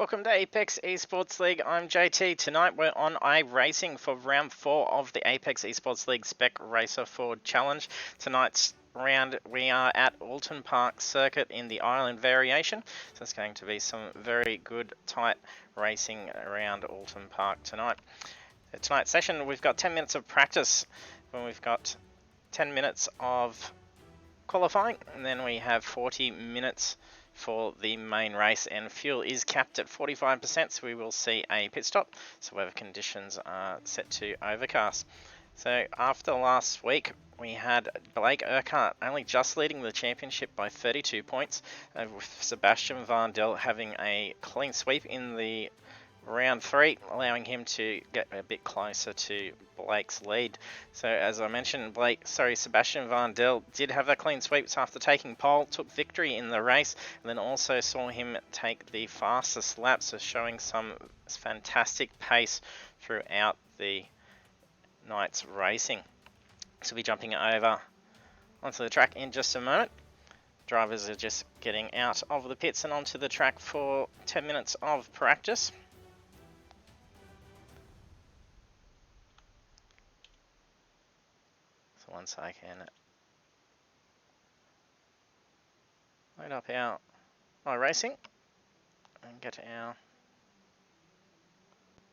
Welcome to Apex Esports League. I'm JT. Tonight we're on iRacing for round 4 of the Apex Esports League Spec Racer Ford Challenge. Tonight's round we are at Oulton Park Circuit in the Ireland variation. So it's going to be some very good tight racing around Oulton Park tonight. So tonight's session we've got 10 minutes of practice, when we've got 10 minutes of qualifying, and then we have 40 minutes for the main race, and fuel is capped at 45%, so we will see a pit stop, so weather conditions are set to overcast. So after last week we had Blake Urquhart only just leading the championship by 32 points, with Sebastian Vandel having a clean sweep in the round 3, allowing him to get a bit closer to Blake's lead. So as I mentioned, Sebastian Vandel did have a clean sweep after taking pole, took victory in the race, and then also saw him take the fastest lap, so showing some fantastic pace throughout the night's racing. So we'll be jumping over onto the track in just a moment. Drivers are just getting out of the pits and onto the track for 10 minutes of practice. Once I can load up our iRacing and get our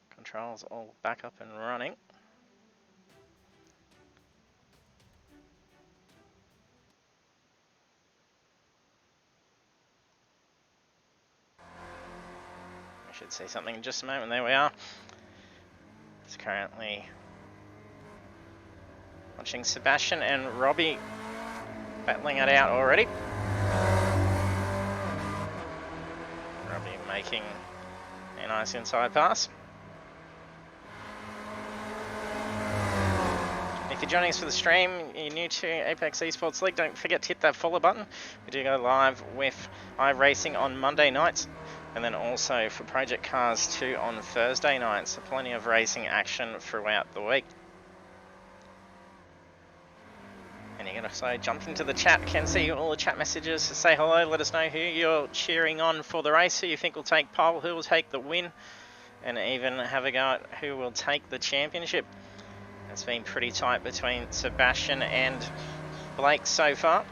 controls all back up and running. We should see something in just a moment. There we are. It's currently watching Sebastian and Robbie battling it out already. Robbie making a nice inside pass. If you're joining us for the stream, you're new to Apex Esports League, don't forget to hit that follow button. We do go live with iRacing on Monday nights, and then also for Project Cars 2 on Thursday nights. So plenty of racing action throughout the week. And you can also jump into the chat. Can see all the chat messages. Say hello, let us know who you're cheering on for the race, who you think will take pole, who will take the win, and even have a go at who will take the championship. It's been pretty tight between Sebastian and Blake so far.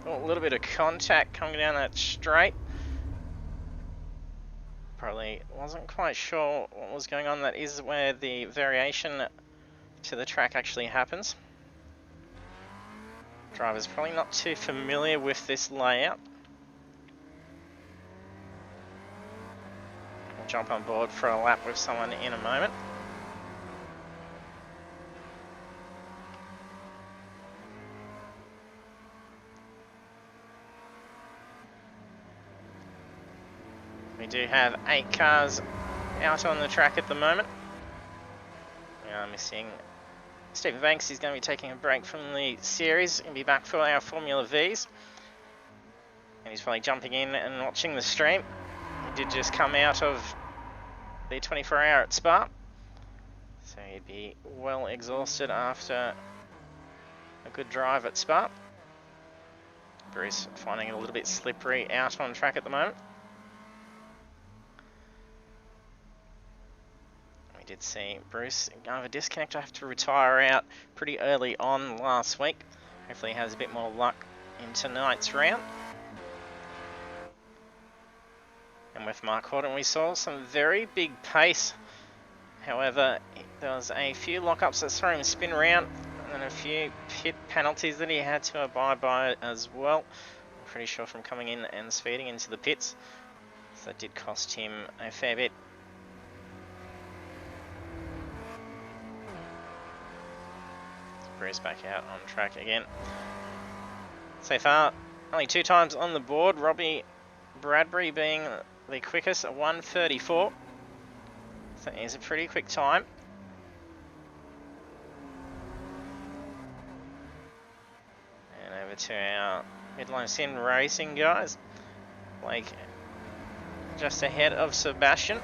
Oh, a little bit of contact coming down that straight. Probably wasn't quite sure what was going on. That is where the variation to the track actually happens. Driver's probably not too familiar with this layout. We'll jump on board for a lap with someone in a moment. We do have 8 cars out on the track at the moment. We are missing Stephen Banks. He's going to be taking a break from the series and be back for our Formula Vs. And he's probably jumping in and watching the stream. He did just come out of the 24-hour at Spa, so he'd be well exhausted after a good drive at Spa. Bruce finding it a little bit slippery out on track at the moment. Did see Bruce have a disconnect, have to retire out pretty early on last week. Hopefully he has a bit more luck in tonight's round. And with Mark Horton we saw some very big pace. However, there was a few lockups that saw him spin around, and a few pit penalties that he had to abide by as well. I'm pretty sure from coming in and speeding into the pits. So that did cost him a fair bit. Bruce back out on track again. So far, only 2 times on the board. Robbie Bradbury being the quickest at 1:34. So it is a pretty quick time. And over to our midline sim racing guys. Blake just ahead of Sebastian.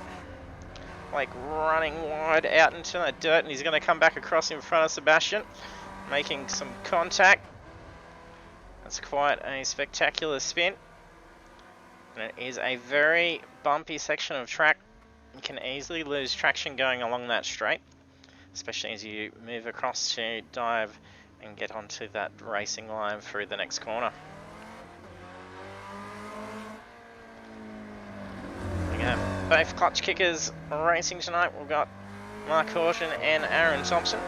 like running wide out into that dirt, and he's going to come back across in front of Sebastian, making some contact. That's quite a spectacular spin. And it is a very bumpy section of track. You can easily lose traction going along that straight, especially as you move across to dive and get onto that racing line through the next corner. We have both clutch kickers racing tonight. We've got Mark Oulton and Aaron Thompson.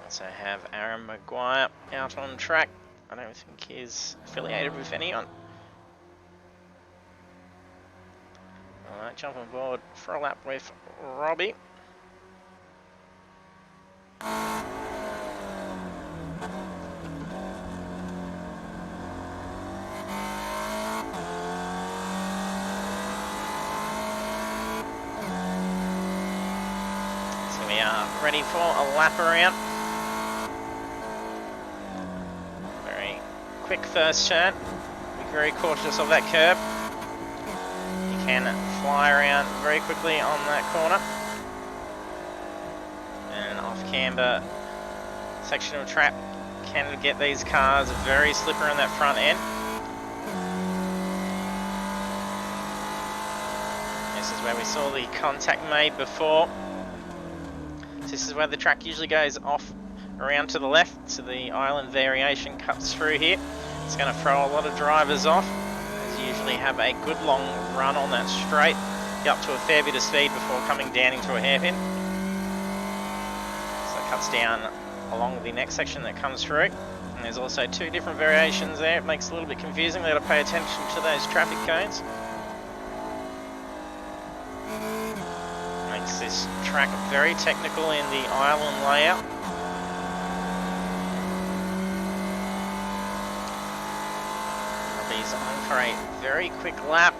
Also have Aaron Maguire out on track. I don't think he's affiliated with anyone. Alright, jump on board for a lap with Robbie. So we are ready for a lap around. Very quick first turn. Be very cautious of that curb. You can fly around very quickly on that corner. And off camber section of track can get these cars very slippery on that front end. This is where we saw the contact made before. This is where the track usually goes off around to the left, so the island variation cuts through here. It's going to throw a lot of drivers off, as you usually have a good long run on that straight, get up to a fair bit of speed before coming down into a hairpin. So it cuts down along the next section that comes through. And there's also two different variations there. It makes it a little bit confusing. They've got to pay attention to those traffic cones. Makes this track very technical in the island layout. Robbie's on for a very quick lap.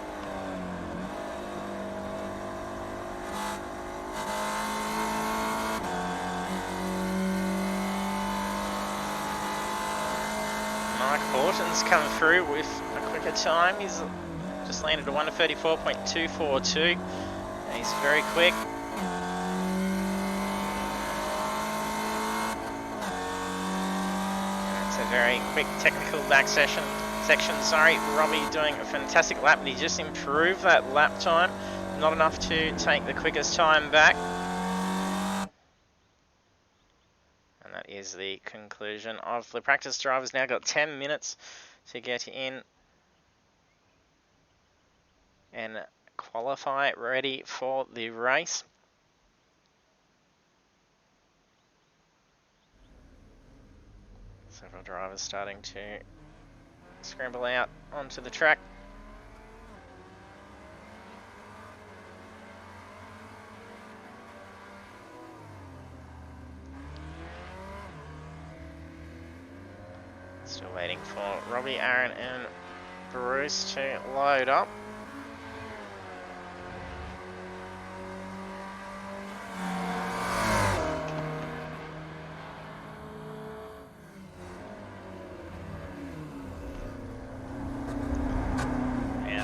Mark Oulton's come through with a quicker time. He's just landed a 1:34.242. He's very quick. It's a very quick technical back section. Sorry, Robbie doing a fantastic lap, but he just improved that lap time. Not enough to take the quickest time back. And that is the conclusion of the practice drivers. Now got 10 minutes to get in and qualify ready for the race. Several drivers starting to scramble out onto the track. Still waiting for Robbie, Aaron and Bruce to load up.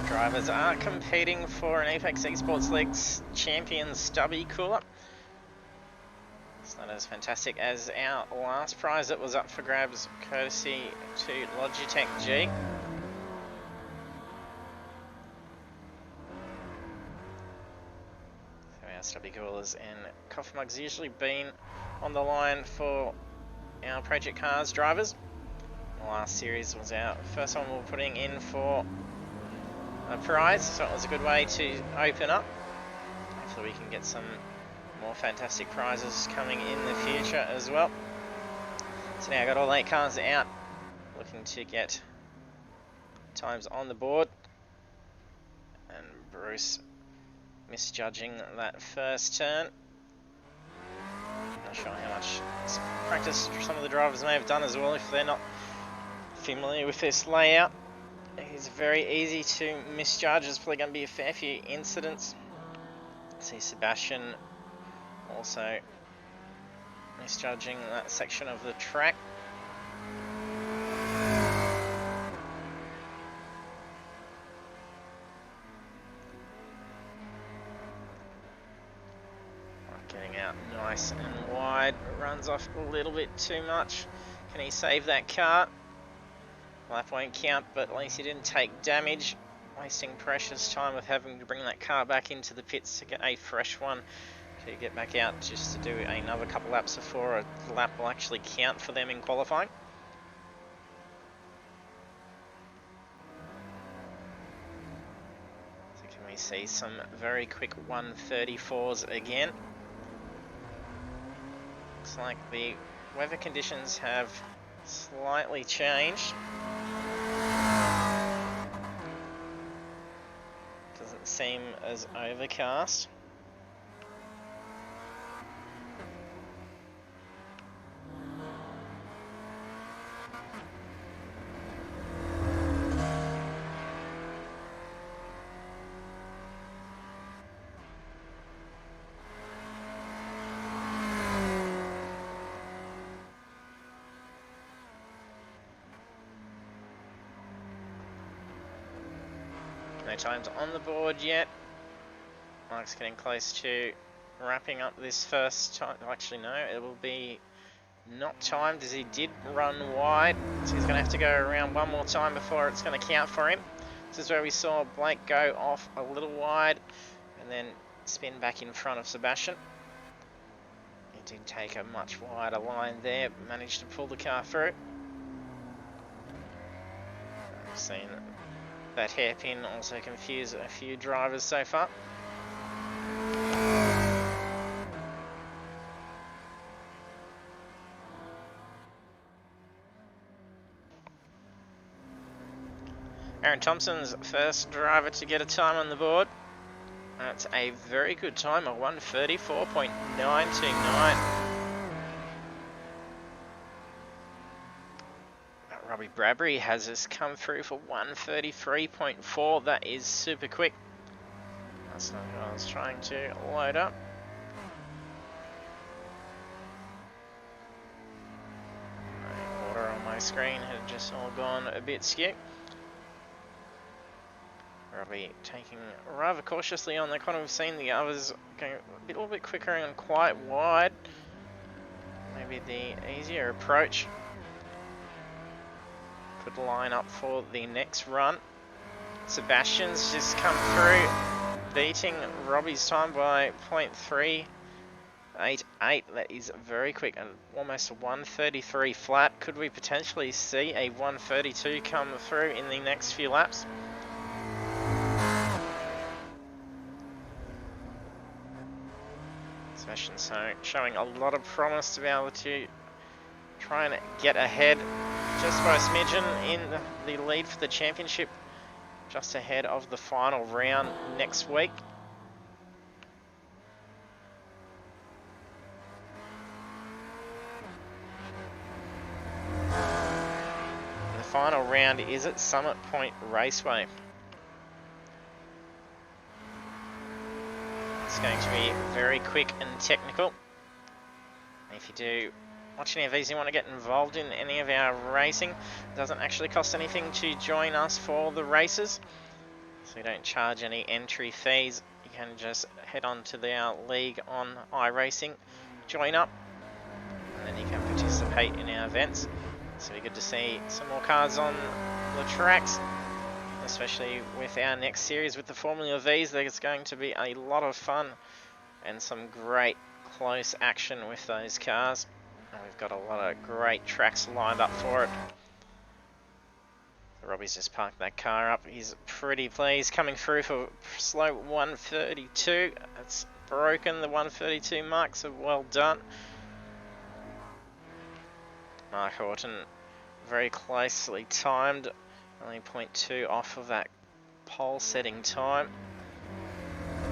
Drivers are competing for an Apex eSports League's Champion Stubby Cooler. It's not as fantastic as our last prize that was up for grabs, courtesy to Logitech G. So our Stubby Coolers and coffee mugs usually been on the line for our Project Cars drivers. The last series was our first one we were putting in for a prize, so it was a good way to open up. Hopefully we can get some more fantastic prizes coming in the future as well. So now I've got all 8 cars out, looking to get times on the board. And Bruce misjudging that first turn. Not sure how much practice some of the drivers may have done as well if they're not familiar with this layout. It's very easy to misjudge. There's probably going to be a fair few incidents. See Sebastian also misjudging that section of the track. out nice and wide. Runs off a little bit too much. Can he save that car? Lap won't count, but at least he didn't take damage. Wasting precious time with having to bring that car back into the pits to get a fresh one. To get back out just to do another couple laps before a lap will actually count for them in qualifying. So can we see some very quick 134s again? Looks like the weather conditions have slightly changed. Doesn't seem as overcast. No times on the board yet. Mark's getting close to wrapping up this first time. Actually, no, it will be not timed as he did run wide. So he's going to have to go around one more time before it's going to count for him. This is where we saw Blake go off a little wide and then spin back in front of Sebastian. He did take a much wider line there, managed to pull the car through. We've seen that hairpin also confuse a few drivers so far. Aaron Thompson's first driver to get a time on the board. That's a very good time, a 134.929. Robbie Bradbury has us come through for 133.4. That is super quick. That's not what I was trying to load up. The order on my screen had just all gone a bit skew. Robbie taking rather cautiously on the corner. We've seen the others going a little bit quicker and quite wide. Maybe the easier approach could line up for the next run. Sebastian's just come through, beating Robbie's time by 0.388. That is very quick and almost a 133 flat. Could we potentially see a 132 come through in the next few laps? Sebastian showing a lot of promise to be able to try and get ahead just by a smidgen in the lead for the championship, just ahead of the final round next week. The final round is at Summit Point Raceway. It's going to be very quick and technical. If you do watch any of these, you want to get involved in any of our racing, it doesn't actually cost anything to join us for the races. So we don't charge any entry fees. You can just head on to our league on iRacing, join up, and then you can participate in our events. So it'll be good to see some more cars on the tracks, especially with our next series with the Formula Vs. There's going to be a lot of fun and some great close action with those cars. And we've got a lot of great tracks lined up for it. Robbie's just parked that car up. He's pretty pleased, coming through for slow 132. It's broken the 132 mark, so well done. Mark Oulton very closely timed, only 0.2 off of that pole setting time.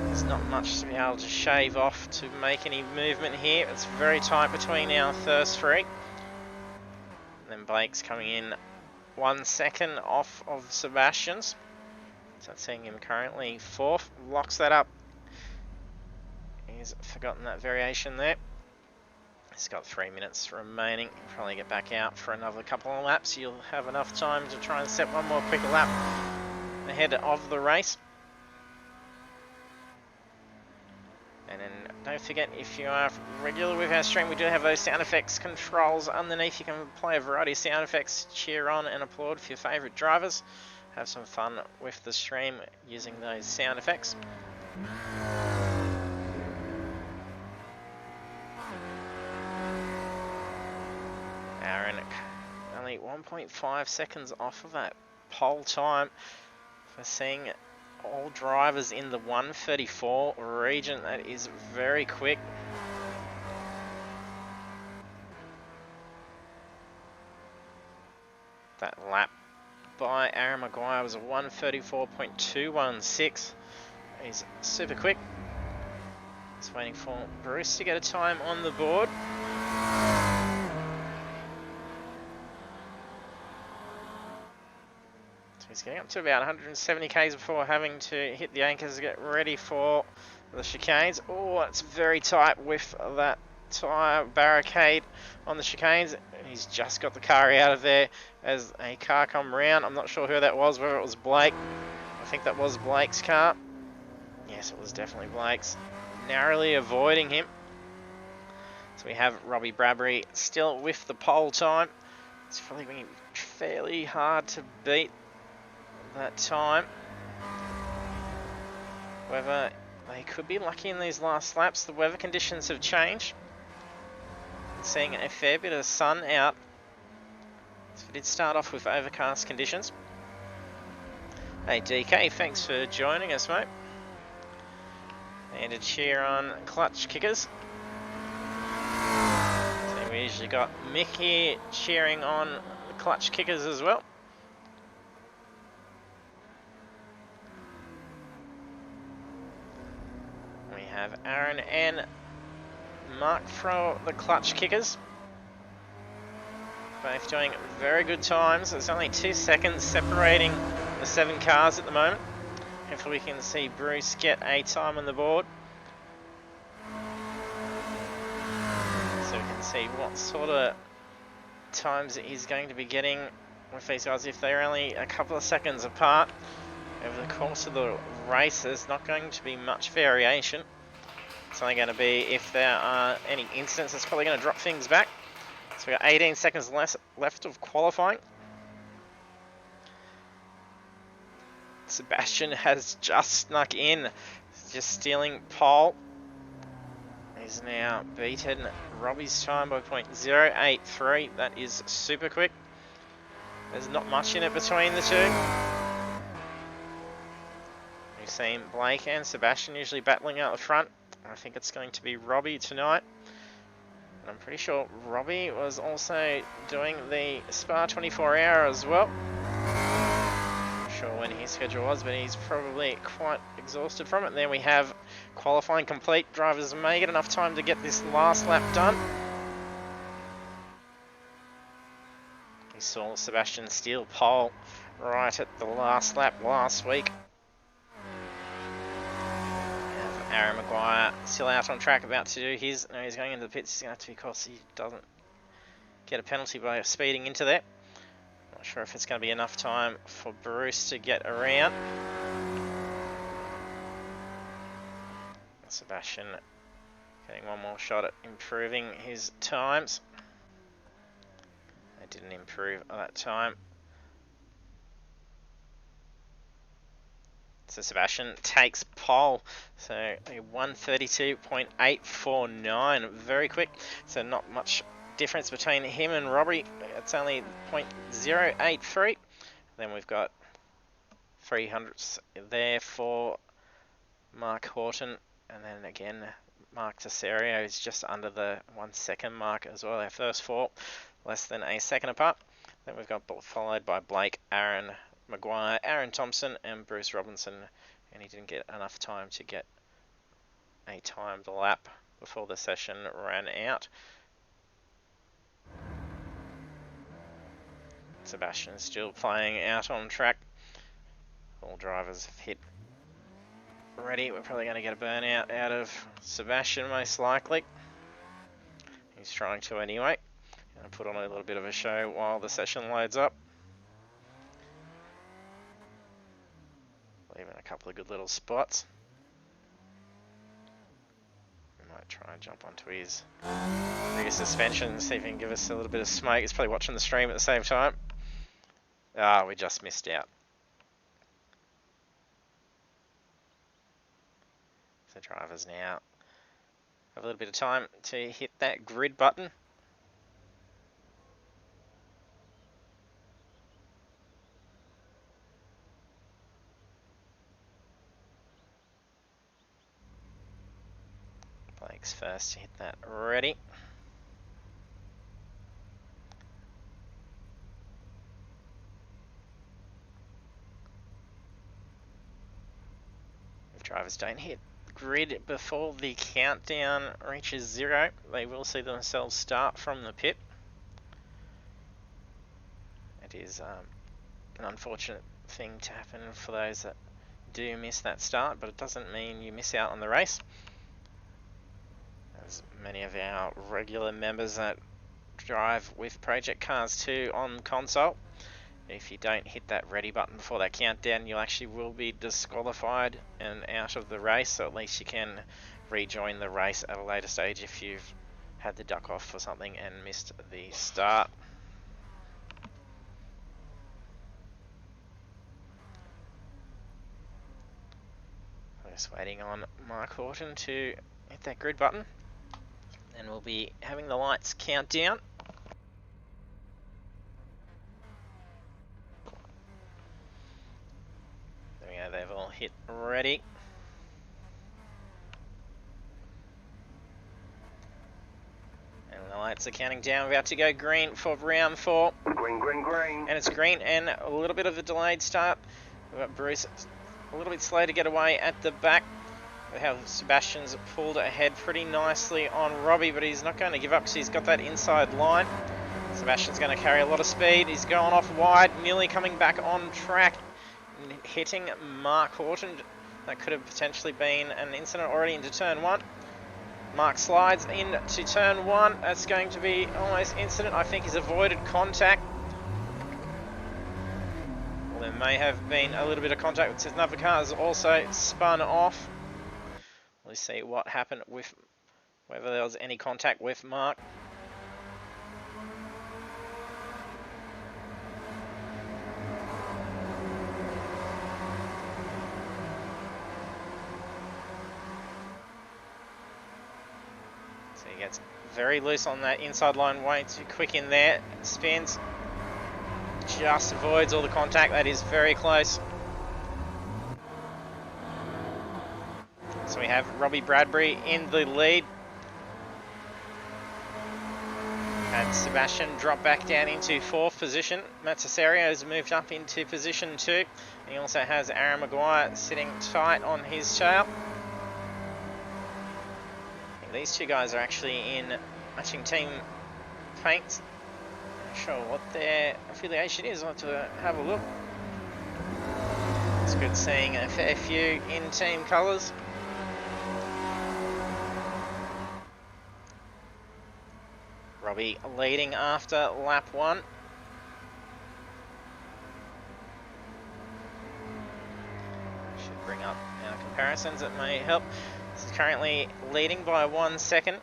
There's not much to be able to shave off to make any movement here. It's very tight between our first three. And then Blake's coming in 1 second off of Sebastian's. So that's seeing him currently fourth. Locks that up. He's forgotten that variation there. He's got 3 minutes remaining. He'll probably get back out for another couple of laps. You'll have enough time to try and set one more quick lap ahead of the race. And then don't forget, if you are regular with our stream, we do have those sound effects controls underneath. You can play a variety of sound effects, cheer on and applaud for your favourite drivers. Have some fun with the stream using those sound effects. Aaron, only 1.5 seconds off of that pole time. We're seeing all drivers in the 134 region. That is very quick. That lap by Aaron Maguire was a 134.216. He's super quick. Just waiting for Bruce to get a time on the board. So he's getting up to about 170 k's before having to hit the anchors to get ready for the chicanes. Oh, it's very tight with that tyre barricade on the chicanes. He's just got the car out of there as a car come round. I'm not sure who that was, whether it was Blake. I think that was Blake's car. Yes, it was definitely Blake's. Narrowly avoiding him. So we have Robbie Bradbury still with the pole time. It's probably going to be fairly hard to beat that time. However, they could be lucky in these last laps. The weather conditions have changed. Seeing a fair bit of sun out. So we did start off with overcast conditions. Hey DK, thanks for joining us, mate. And a cheer on clutch kickers. So we usually got Mickey cheering on the clutch kickers as well. We have Aaron and Mark for the clutch kickers. Both doing very good times. There's only 2 seconds separating the 7 cars at the moment. Hopefully we can see Bruce get a time on the board. So we can see what sort of times he's going to be getting with these guys. If they're only a couple of seconds apart over the course of the race, there's not going to be much variation. It's only going to be if there are any incidents, it's probably going to drop things back. So we've got 18 seconds left of qualifying. Sebastian has just snuck in, just stealing pole. He's now beaten Robbie's time by 0.083. That is super quick. There's not much in it between the two. We've seen Blake and Sebastian usually battling out the front. I think it's going to be Robbie tonight. And I'm pretty sure Robbie was also doing the Spa 24 hour as well. Not sure when his schedule was, but he's probably quite exhausted from it. And then we have qualifying complete. Drivers may get enough time to get this last lap done. We saw Sebastian steal pole right at the last lap last week. Aaron Maguire still out on track, about to do his. No, he's going into the pits. He's going to have to, because he doesn't get a penalty by speeding into there. Not sure if it's going to be enough time for Bruce to get around. Sebastian getting one more shot at improving his times. They didn't improve at that time. So Sebastian takes pole, so a 132.849, very quick. So not much difference between him and Robbie. It's only 0.083. Then we've got 300s there for Mark Oulton, and then again Mark Tesserio is just under the 1 second mark as well. Our first four less than a second apart. Then we've got followed by Blake, Aaron Maguire, Aaron Thompson and Bruce Robinson, and he didn't get enough time to get a timed lap before the session ran out. Sebastian still playing out on track. All drivers have hit ready. We're probably going to get a burnout out of Sebastian most likely. He's trying to anyway. Going to put on a little bit of a show while the session loads up. Leaving a couple of good little spots. Might try and jump onto his rear suspension, see if he can give us a little bit of smoke. He's probably watching the stream at the same time. Ah, we just missed out. So drivers now have a little bit of time to hit that grid button. Blake's first to hit that already. If drivers don't hit grid before the countdown reaches 0, they will see themselves start from the pit. It is an unfortunate thing to happen for those that do miss that start, but it doesn't mean you miss out on the race. As many of our regular members that drive with Project Cars 2 on console, if you don't hit that ready button before that countdown, you actually will be disqualified and out of the race, so at least you can rejoin the race at a later stage if you've had the duck off for something and missed the start. Just waiting on Mark Oulton to hit that grid button, and we'll be having the lights count down. There we go, they've all hit ready. And the lights are counting down. We're about to go green for round 4. Green, green, green. And it's green and a little bit of a delayed start. We've got Bruce a little bit slow to get away at the back. How Sebastian's pulled ahead pretty nicely on Robbie, but he's not going to give up because he's got that inside line. Sebastian's going to carry a lot of speed. He's going off wide, nearly coming back on track, hitting Mark Oulton. That could have potentially been an incident already into turn 1. Mark slides into turn 1. That's going to be almost incident. I think he's avoided contact. Well, there may have been a little bit of contact with another car. Has also spun off. Let's see what happened with whether there was any contact with Mark. So he gets very loose on that inside line, way too quick in there. Spins, just avoids all the contact. That is very close. So we have Robbie Bradbury in the lead. And Sebastian dropped back down into 4th position. Matt Cesario has moved up into position 2. He also has Aaron Maguire sitting tight on his tail. These two guys are actually in matching team paints. Not sure what their affiliation is. I'll have to have a look. It's good seeing a fair few in team colours. Robbie leading after lap 1. Should bring up our comparisons, it may help. This is currently leading by 1 second.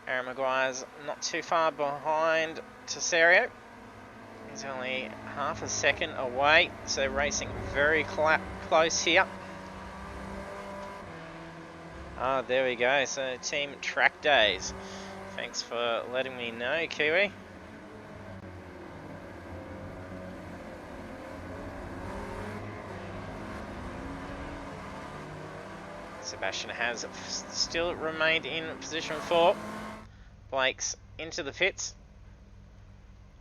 Aaron Maguire's not too far behind Cesario. He's only half a second away, so racing very close here. Ah, there we go, so Team Track Days. Thanks for letting me know, Kiwi. Sebastian has still remained in position 4. Blake's into the pits.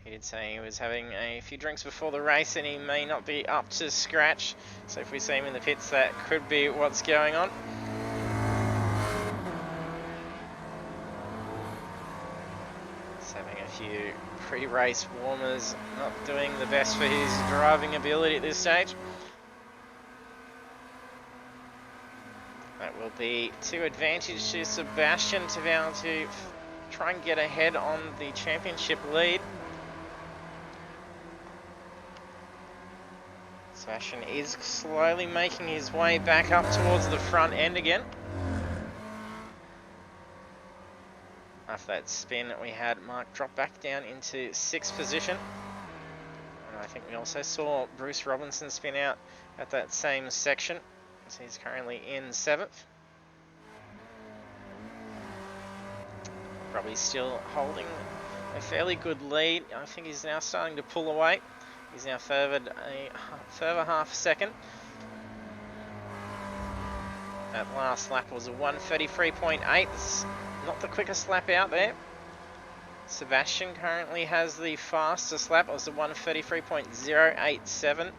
He did say he was having a few drinks before the race and he may not be up to scratch. So if we see him in the pits, that could be what's going on. Having a few pre-race warmers, not doing the best for his driving ability at this stage. That will be to advantage to Sebastian to be able to try and get ahead on the championship lead. Sebastian is slowly making his way back up towards the front end again. After that spin, we had Mark drop back down into 6th position. And I think we also saw Bruce Robinson spin out at that same section. So he's currently in 7th. Probably still holding a fairly good lead. I think he's now starting to pull away. He's now furthered a further half second. That last lap was a 1:33.8. It's not the quickest lap out there. Sebastian currently has the fastest lap. It was a 1:33.087,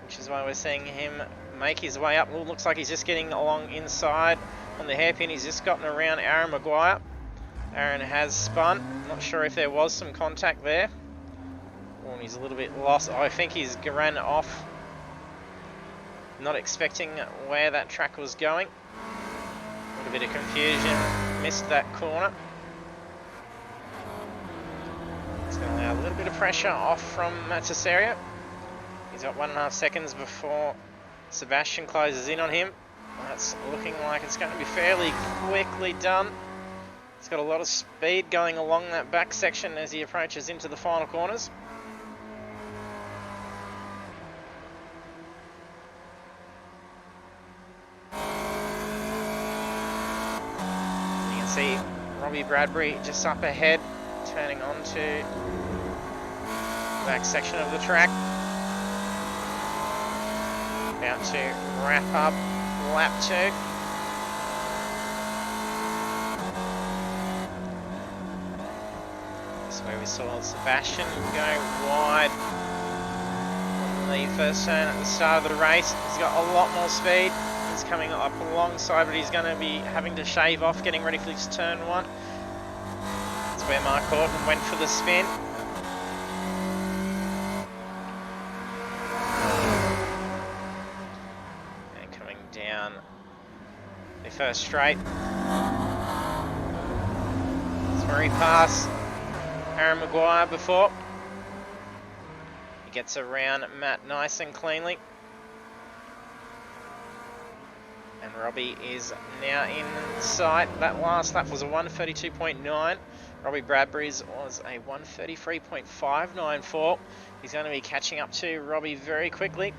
which is why we're seeing him make his way up. Well, looks like he's just getting along inside on the hairpin. He's just gotten around Aaron Maguire. Aaron has spun. Not sure if there was some contact there. Oh, he's a little bit lost. I think he's ran off. Not expecting where that track was going. A little bit of confusion. Missed that corner. It's going to allow a little bit of pressure off from Matsusaria. He's got 1.5 seconds before Sebastian closes in on him. That's looking like it's going to be fairly quickly done. He's got a lot of speed going along that back section as he approaches into the final corners. You can see Robbie Bradbury just up ahead, turning onto the back section of the track. About to wrap up lap 2. Where we saw Sebastian go wide on the first turn at the start of the race. He's got a lot more speed. He's coming up alongside, but he's going to be having to shave off, getting ready for this turn 1. That's where Mark Oulton went for the spin. And coming down the first straight. That's where he passed Aaron Maguire before. He gets around Matt nice and cleanly. And Robbie is now in sight. That last lap was a 1:32.9. Robbie Bradbury's was a 1:33.594. He's going to be catching up to Robbie very quickly.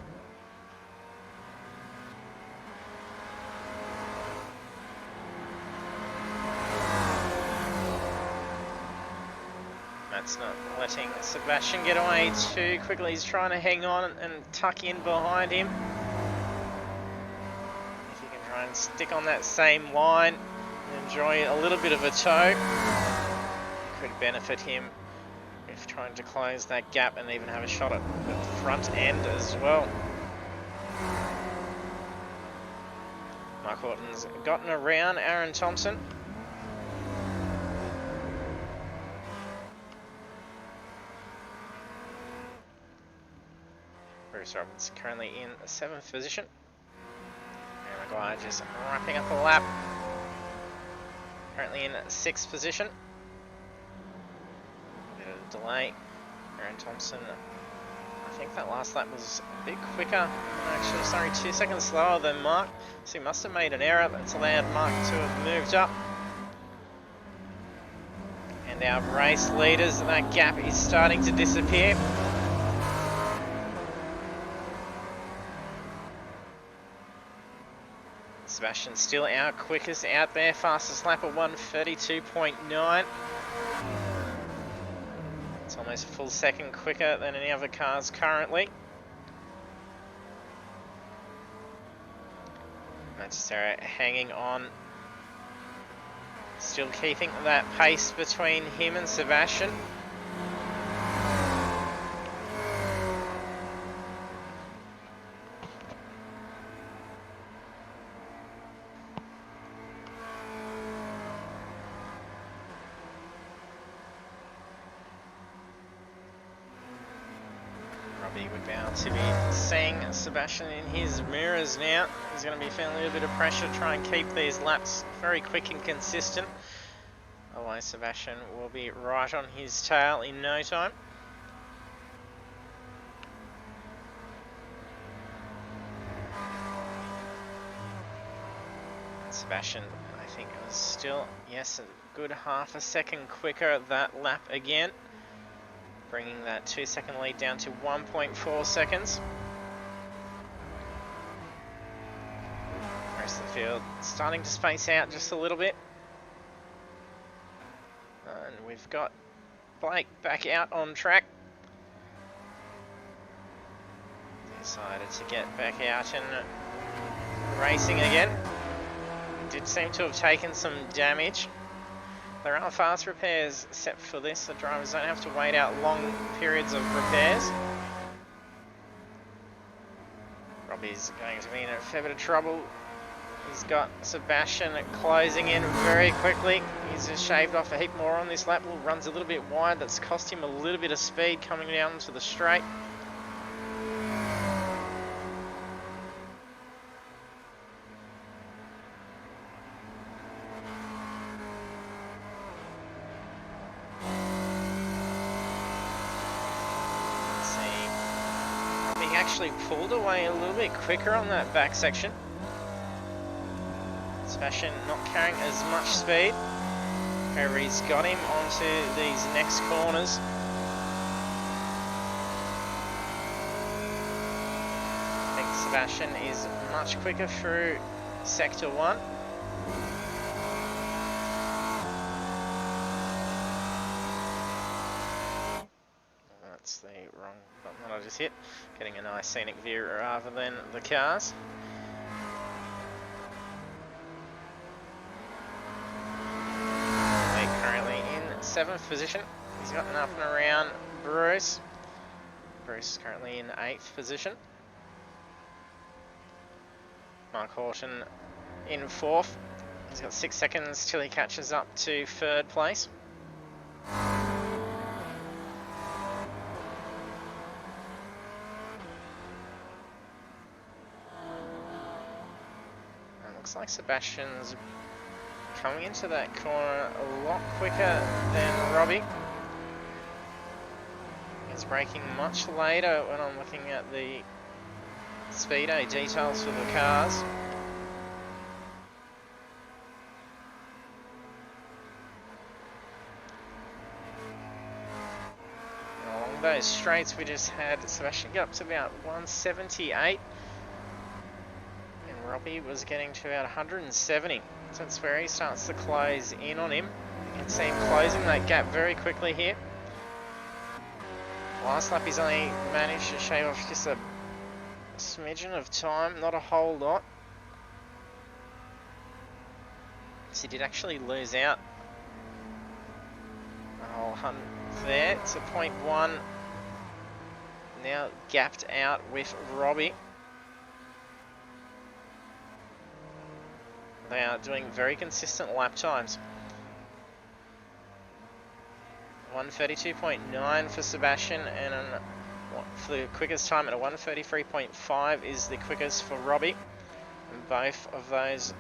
That's not letting Sebastian get away too quickly. He's trying to hang on and tuck in behind him. If he can try and stick on that same line and enjoy a little bit of a tow, could benefit him if trying to close that gap and even have a shot at the front end as well. Mark Oulton's gotten around Aaron Thompson. Bruce Roberts currently in 7th position. And Maguire just wrapping up a lap. Currently in 6th position. A bit of a delay. Aaron Thompson, I think that last lap was a bit quicker. Actually, sorry, 2 seconds slower than Mark. So he must have made an error that's allowed Mark to have moved up. And our race leaders, that gap is starting to disappear. Sebastian still our quickest out there, fastest lap of 1:32.9. It's almost a full second quicker than any other cars currently. Manchester hanging on, still keeping that pace between him and Sebastian. Robbie would be able to be seeing Sebastian in his mirrors now. He's going to be feeling a little bit of pressure to try and keep these laps very quick and consistent. Otherwise Sebastian will be right on his tail in no time. Sebastian, I think it was still, yes, a good half a second quicker that lap again, bringing that 2-second lead down to 1.4 seconds. The rest of the field starting to space out just a little bit. And we've got Blake back out on track. Decided to get back out and racing again. Did seem to have taken some damage. There are fast repairs set for this. The drivers don't have to wait out long periods of repairs. Robbie's going to be in a fair bit of trouble. He's got Sebastian closing in very quickly. He's just shaved off a heap more on this lap. Runs a little bit wide. That's cost him a little bit of speed coming down to the straight. Actually pulled away a little bit quicker on that back section. Sebastian not carrying as much speed. However, he's got him onto these next corners. I think Sebastian is much quicker through sector 1. That's the wrong button that I just hit. Getting a nice scenic view rather than the cars. We're currently in 7th position. He's gotten up and around Bruce. Bruce is currently in 8th position. Mark Oulton in 4th. He's got 6 seconds till he catches up to 3rd place. Looks like Sebastian's coming into that corner a lot quicker than Robbie. He's braking much later when I'm looking at the speedo details for the cars. And along those straights we just had Sebastian get up to about 178. Robbie was getting to about 170, so that's where he starts to close in on him. You can see him closing that gap very quickly here. Last lap he's only managed to shave off just a smidgen of time, not a whole lot. So he did actually lose out a whole hunt there. It's a 0.1, now gapped out with Robbie. They are doing very consistent lap times. 1:32.9 for Sebastian, and for the quickest time at a 1:33.5 is the quickest for Robbie. And both of those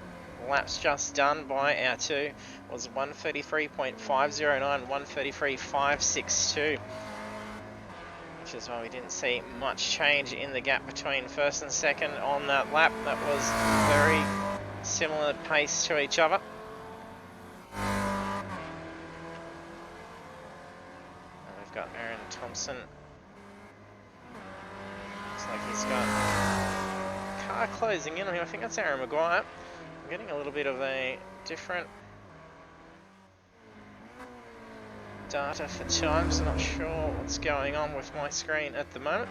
laps just done by our two was 1:33.509, 1:33.562. Which is why we didn't see much change in the gap between first and second on that lap. That was very similar pace to each other. And we've got Aaron Thompson. Looks like he's got a car closing in on him. I think that's Aaron Maguire. I'm getting a little bit of a different data for times. I'm not sure what's going on with my screen at the moment.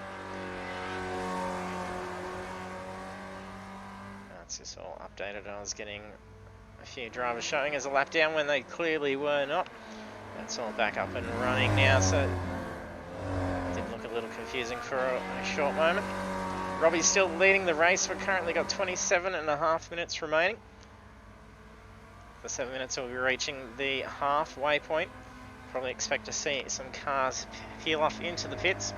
It's all updated. I was getting a few drivers showing as a lap down when they clearly were not. That's all back up and running now, so it did look a little confusing for a short moment. Robbie's still leading the race. We've currently got 27.5 minutes remaining. For 7 minutes we'll be reaching the halfway point. Probably expect to see some cars peel off into the pits.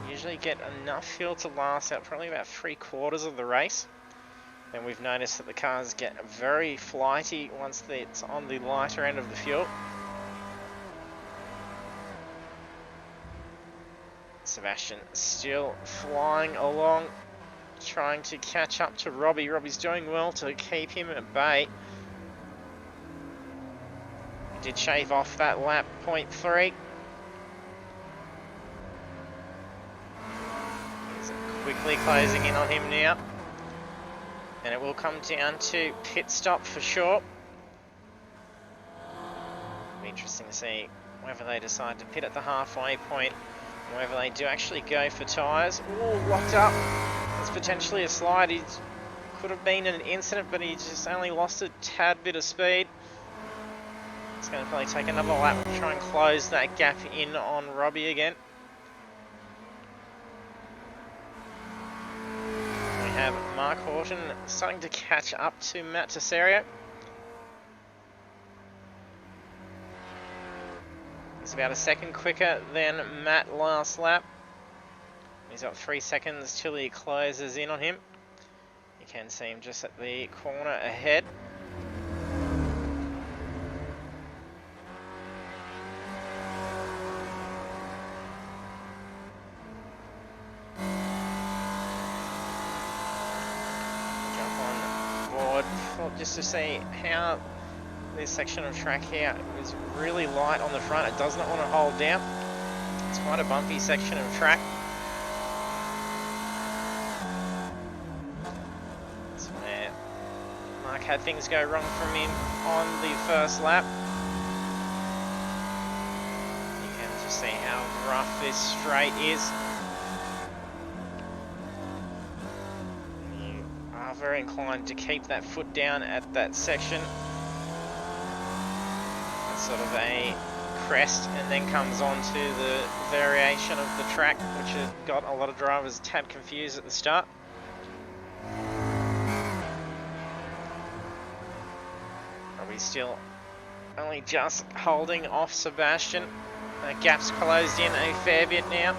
Usually get enough fuel to last out probably about 3/4 of the race. Then we've noticed that the cars get very flighty once it's on the lighter end of the fuel. Sebastian still flying along. trying to catch up to Robbie. Robbie's doing well to keep him at bay. He did shave off that lap, 0.3. He's quickly closing in on him now. And it will come down to pit stop for sure. It'll be interesting to see whether they decide to pit at the halfway point, or whether they do actually go for tyres. Oh, locked up. There's potentially a slide. He could have been an incident, but he just only lost a tad bit of speed. It's going to probably take another lap to try and close that gap in on Robbie again. We have Mark Oulton starting to catch up to Matt Tesserio. He's about a second quicker than Matt last lap. He's got 3 seconds till he closes in on him. You can see him just at the corner ahead. Jump on board just to see how this section of track here is really light on the front. It does not want to hold down. It's quite a bumpy section of track. That's where Mark had things go wrong from him on the first lap. You can just see how rough this straight is. You are very inclined to keep that foot down at that section. Sort of a crest, and then comes on to the variation of the track, which has got a lot of drivers a tad confused at the start. Probably still only just holding off Sebastian. That gap's closed in a fair bit now.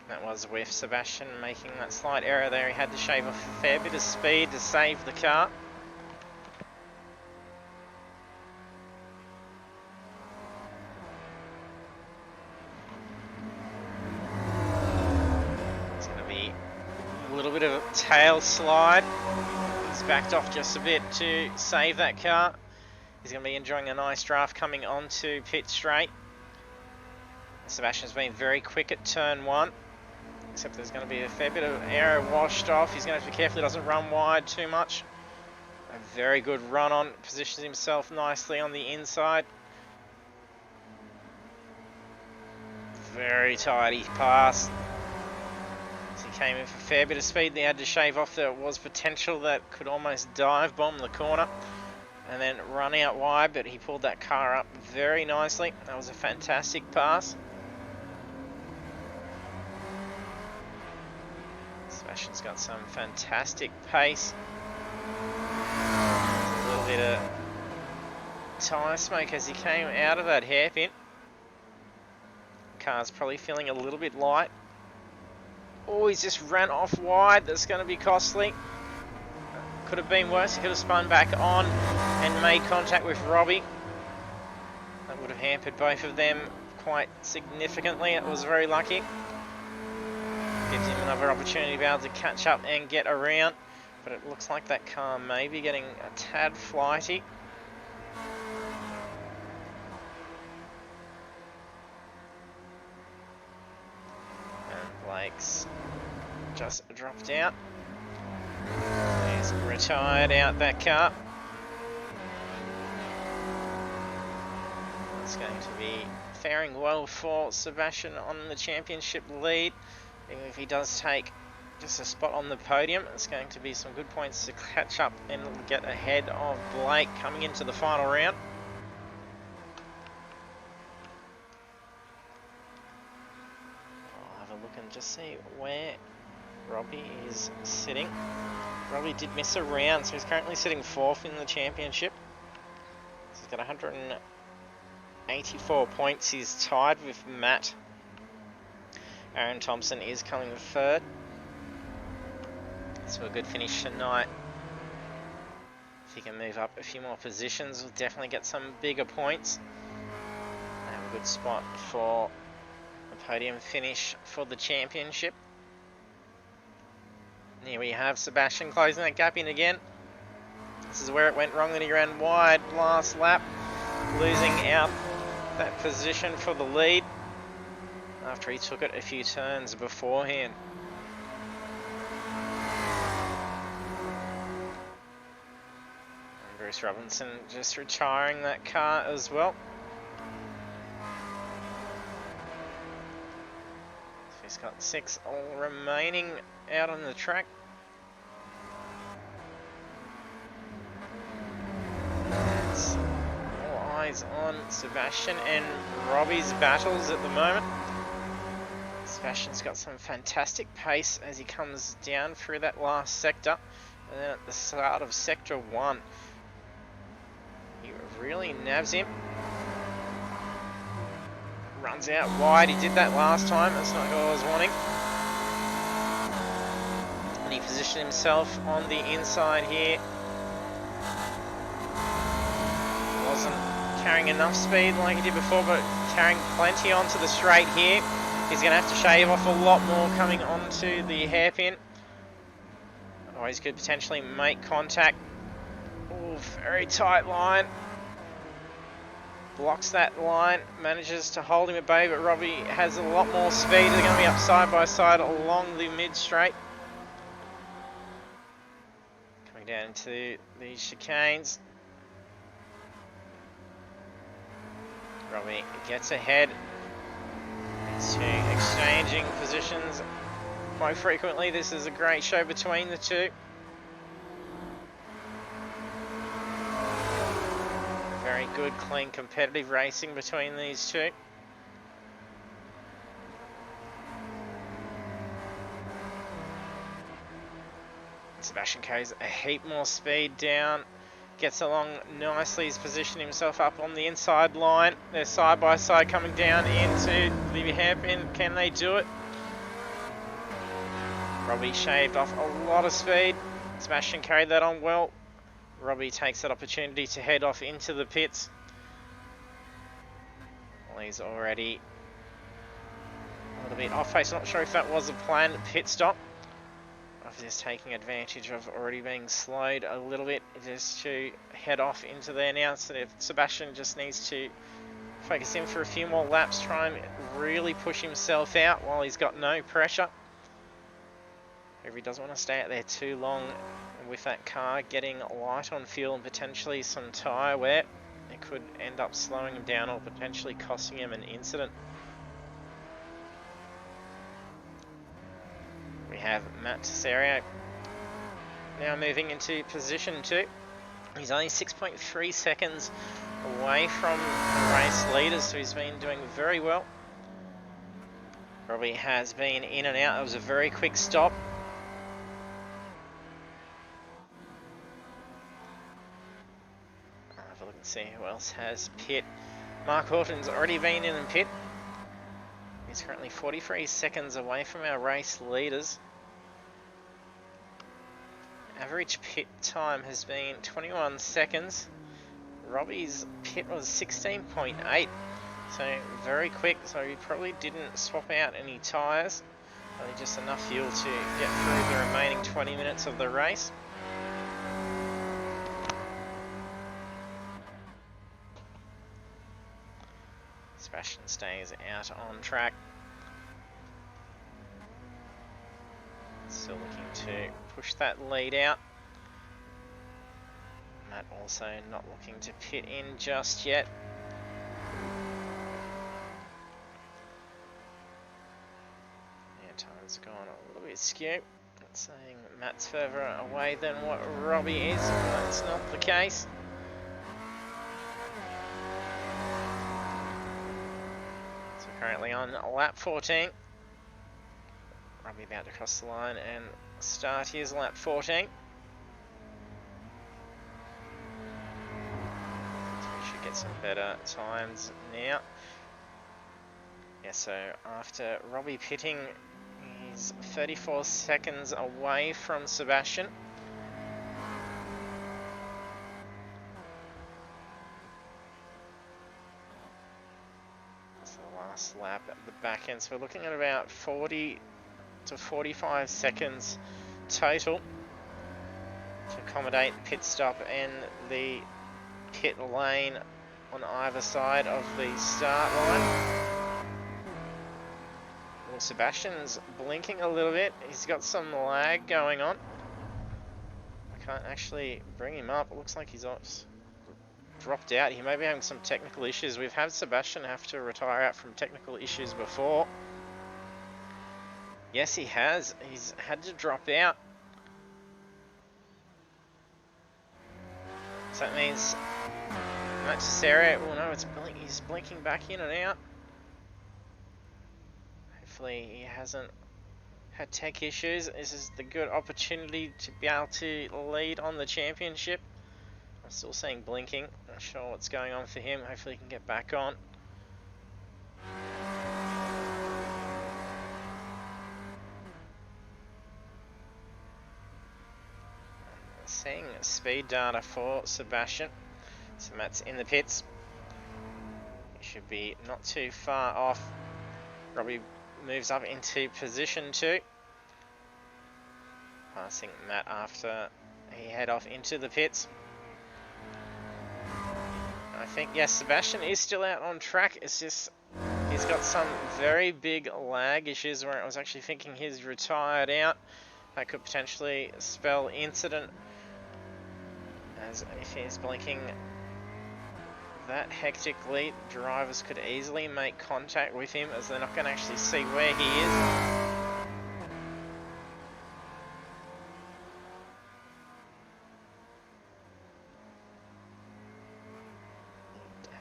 That was with Sebastian making that slight error there. He had to shave off a fair bit of speed to save the car. Bit of a tail slide. He's backed off just a bit to save that car. He's going to be enjoying a nice draft coming onto pit straight. Sebastian's been very quick at turn 1, except there's going to be a fair bit of aero washed off. He's going to have to be careful he doesn't run wide too much. A very good run on, positions himself nicely on the inside. Very tidy pass. Came in for a fair bit of speed. They had to shave off. There was potential that could almost dive bomb the corner and then run out wide, but he pulled that car up very nicely. That was a fantastic pass. Sebastian's got some fantastic pace. A little bit of tyre smoke as he came out of that hairpin. Car's probably feeling a little bit light. Oh, he's just ran off wide. That's going to be costly. Could have been worse. He could have spun back on and made contact with Robbie. That would have hampered both of them quite significantly. It was very lucky. Gives him another opportunity to be able to catch up and get around. But it looks like that car may be getting a tad flighty. Blake's just dropped out. He's retired out that car. It's going to be faring well for Sebastian on the championship lead. Even if he does take just a spot on the podium, it's going to be some good points to catch up and get ahead of Blake coming into the final round. And just see where Robbie is sitting. Robbie did miss a round, so he's currently sitting 4th in the championship. So he's got 184 points. He's tied with Matt. Aaron Thompson is coming 3rd. So a good finish tonight. If he can move up a few more positions, we'll definitely get some bigger points. Have a good spot for podium finish for the championship. And here we have Sebastian closing that gap in again. This is where it went wrong, that he ran wide last lap, losing out that position for the lead after he took it a few turns beforehand. And Bruce Robinson just retiring that car as well. So he's got 6 all remaining out on the track. All eyes on Sebastian and Robbie's battles at the moment. Sebastian's got some fantastic pace as he comes down through that last sector, and then at the start of sector 1 he really nabs him, runs out wide. He did that last time, that's not what I was wanting, and he positioned himself on the inside here. Wasn't carrying enough speed like he did before, but carrying plenty onto the straight here. He's going to have to shave off a lot more coming onto the hairpin. Otherwise, he could potentially make contact. Oh, very tight line. Blocks that line, manages to hold him at bay, but Robbie has a lot more speed. They're going to be up side by side along the mid-straight. Coming down into these chicanes. Robbie gets ahead. Exchanging positions quite frequently. This is a great show between the two. Very good, clean, competitive racing between these two. Sebastian carries a heap more speed down. Gets along nicely. He's positioned himself up on the inside line. They're side by side coming down into the hairpin. Can they do it? Robbie shaved off a lot of speed. Sebastian carried that on well. Robbie takes that opportunity to head off into the pits. Well, he's already a little bit off pace. Not sure if that was a planned pit stop. Just taking advantage of already being slowed a little bit just to head off into there now. So if Sebastian just needs to focus in for a few more laps, try and really push himself out while he's got no pressure. If he doesn't want to stay out there too long with that car getting light on fuel and potentially some tyre wear, it could end up slowing him down or potentially costing him an incident. We have Matt Cesario now moving into position 2. He's only 6.3 seconds away from the race leaders, so he's been doing very well. Robbie has been in and out. It was a very quick stop. I'll have a look and see who else has pit. Mark Oulton's already been in and pit. He's currently 43 seconds away from our race leaders. Average pit time has been 21 seconds. Robbie's pit was 16.8, so very quick. So he probably didn't swap out any tyres, only just enough fuel to get through the remaining 20 minutes of the race. Sebastian stays out on track. Still looking to push that lead out. Matt also not looking to pit in just yet. Yeah, time's gone a little bit skew. It's saying Matt's further away than what Robbie is, but that's not the case. So currently on lap 14. Robbie about to cross the line and start his lap 14. So we should get some better times now. Yeah, so after Robbie pitting, he's 34 seconds away from Sebastian. That's the last lap at the back end. So we're looking at about 40 to 45 seconds total to accommodate the pit stop and the pit lane on either side of the start line. Well, Sebastian's blinking a little bit. He's got some lag going on. I can't actually bring him up. It looks like he's dropped out. He may be having some technical issues. We've had Sebastian have to retire out from technical issues before. Yes, he has. He's had to drop out. So that means Matt Cesare, well no, he's blinking back in and out. Hopefully he hasn't had tech issues. This is the good opportunity to be able to lead on the championship. I'm still seeing blinking. Not sure what's going on for him. Hopefully he can get back on. Seeing speed data for Sebastian. So Matt's in the pits. He should be not too far off. Robbie moves up into position 2. Passing Matt after he head off into the pits. I think, yes, Sebastian is still out on track. It's just he's got some very big lag issues where I was actually thinking he's retired out. That could potentially spell incident, as if he's blinking that hectically, drivers could easily make contact with him as they're not going to actually see where he is.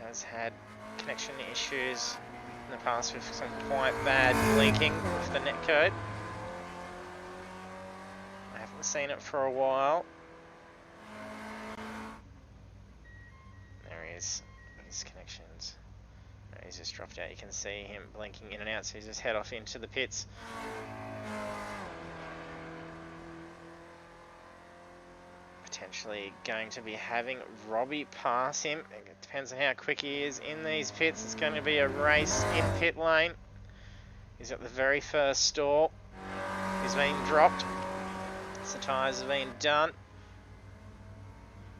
Has had connection issues in the past with some quite bad blinking with the netcode. I haven't seen it for a while. There he is. His connections. No, he's just dropped out. You can see him blinking in and out, so he's just head off into the pits. Potentially going to be having Robbie pass him. It depends on how quick he is in these pits. It's going to be a race in pit lane. He's at the very first stall. He's been dropped. So tyres have been done.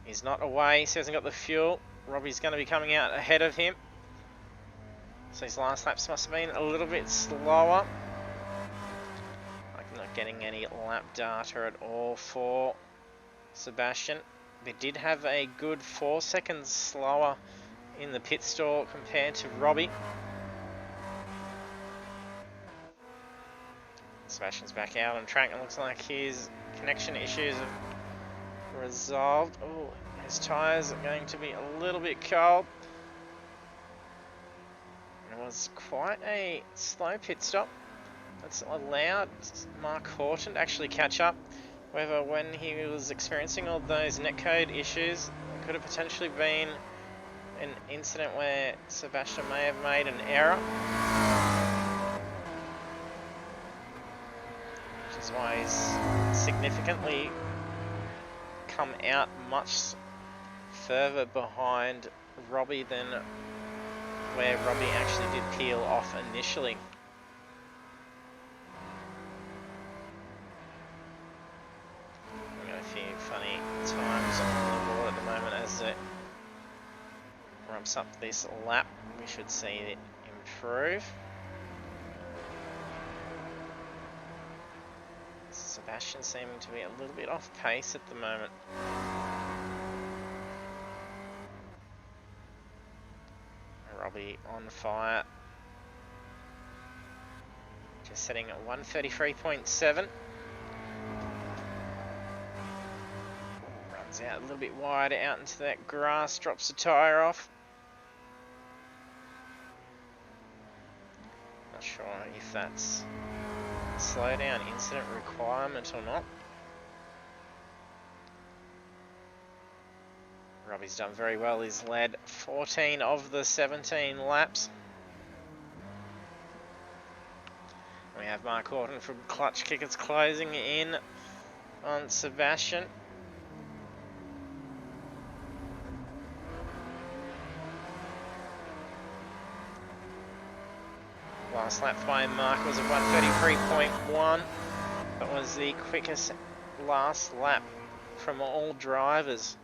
He's not away, so he hasn't got the fuel. Robbie's going to be coming out ahead of him. So his last laps must have been a little bit slower. I'm not getting any lap data at all for Sebastian. They did have a good 4 seconds slower in the pit stall compared to Robbie. Sebastian's back out on track. It looks like his connection issues have resolved. Oh, his tyres are going to be a little bit cold. It was quite a slow pit stop. That's allowed Mark Horton to actually catch up. However, when he was experiencing all those netcode issues, it could have potentially been an incident where Sebastian may have made an error. Which is why he's significantly come out much further behind Robbie than where Robbie actually did peel off initially. We've got a few funny times on the board at the moment as it ramps up this lap. We should see it improve. Sebastian seeming to be a little bit off pace at the moment. Robbie on fire. Just sitting at 133.7. Runs out a little bit wider out into that grass, drops the tyre off. Not sure if that's a slowdown incident requirement or not. Robbie's done very well. He's led 14 of the 17 laps. We have Mark Oulton from Clutch Kickers closing in on Sebastian. Last last lap by Mark was a 1:33.1. That was the quickest last lap from all drivers,